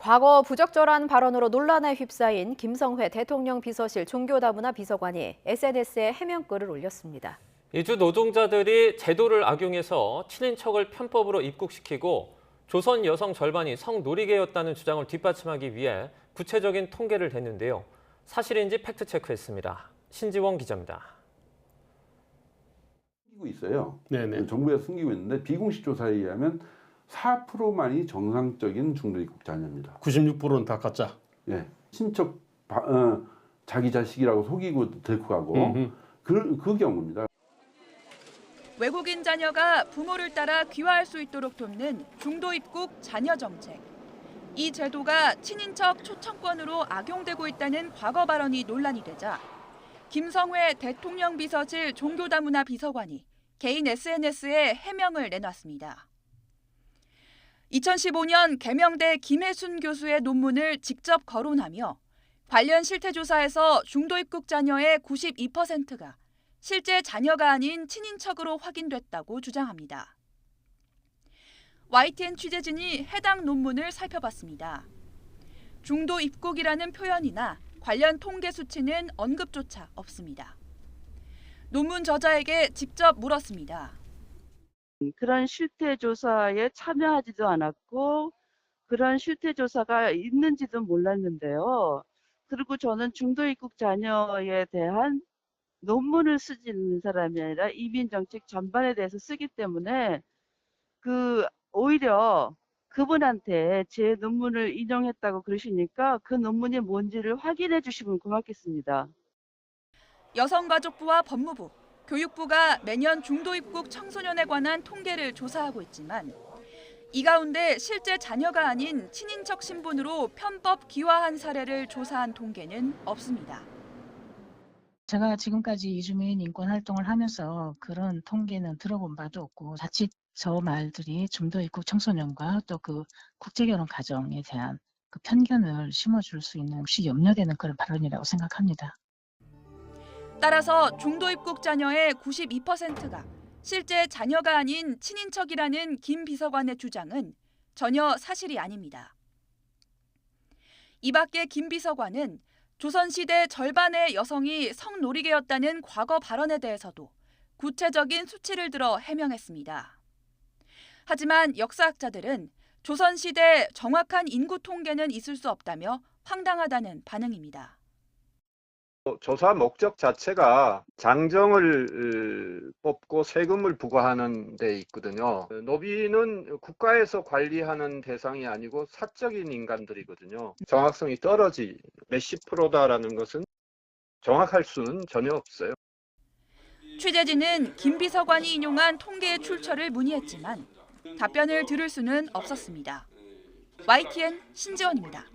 과거 부적절한 발언으로 논란에 휩싸인 김성회 대통령 비서실 종교다문화 비서관이 SNS에 해명글을 올렸습니다. 이주 노동자들이 제도를 악용해서 친인척을 편법으로 입국시키고 조선 여성 절반이 성노리개였다는 주장을 뒷받침하기 위해 구체적인 통계를 댔는데요. 사실인지 팩트체크했습니다. 신지원 기자입니다. 숨기고 있어요. 네네. 정부에서 숨기고 있는데 비공식 조사에 의하면 4%만이 정상적인 중도 입국 자녀입니다. 96%는 다 가짜. 예, 친척 자기 자식이라고 속이고 데리고 가고 그 경우입니다. 외국인 자녀가 부모를 따라 귀화할 수 있도록 돕는 중도 입국 자녀 정책. 이 제도가 친인척 초청권으로 악용되고 있다는 과거 발언이 논란이 되자 김성회 대통령 비서실 종교다문화 비서관이 개인 SNS에 해명을 내놨습니다. 2015년 계명대 김혜순 교수의 논문을 직접 거론하며 관련 실태조사에서 중도 입국 자녀의 92%가 실제 자녀가 아닌 친인척으로 확인됐다고 주장합니다. YTN 취재진이 해당 논문을 살펴봤습니다. 중도 입국이라는 표현이나 관련 통계 수치는 언급조차 없습니다. 논문 저자에게 직접 물었습니다. 그런 실태조사에 참여하지도 않았고 그런 실태조사가 있는지도 몰랐는데요. 그리고 저는 중도 입국 자녀에 대한 논문을 쓰는 사람이 아니라 이민정책 전반에 대해서 쓰기 때문에 오히려 그분한테 제 논문을 인용했다고 그러시니까 그 논문이 뭔지를 확인해 주시면 고맙겠습니다. 여성가족부와 법무부, 교육부가 매년 중도 입국 청소년에 관한 통계를 조사하고 있지만 이 가운데 실제 자녀가 아닌 친인척 신분으로 편법 귀화한 사례를 조사한 통계는 없습니다. 제가 지금까지 이주민 인권 활동을 하면서 그런 통계는 들어본 바도 없고 자칫 저 말들이 중도 입국 청소년과 또 그 국제결혼 가정에 대한 그 편견을 심어줄 수 있는 혹시 염려되는 그런 발언이라고 생각합니다. 따라서 중도 입국 자녀의 92%가 실제 자녀가 아닌 친인척이라는 김 비서관의 주장은 전혀 사실이 아닙니다. 이 밖에 김 비서관은 조선시대 절반의 여성이 성노리개였다는 과거 발언에 대해서도 구체적인 수치를 들어 해명했습니다. 하지만 역사학자들은 조선시대 정확한 인구 통계는 있을 수 없다며 황당하다는 반응입니다. 조사 목적 자체가 장정을 뽑고 세금을 부과하는 데 있거든요. 노비는 국가에서 관리하는 대상이 아니고 사적인 인간들이거든요. 정확성이 떨어지 몇십 프로다라는 것은 정확할 수는 전혀 없어요. 취재진은 김 비서관이 인용한 통계의 출처를 문의했지만 답변을 들을 수는 없었습니다. YTN 신지원입니다.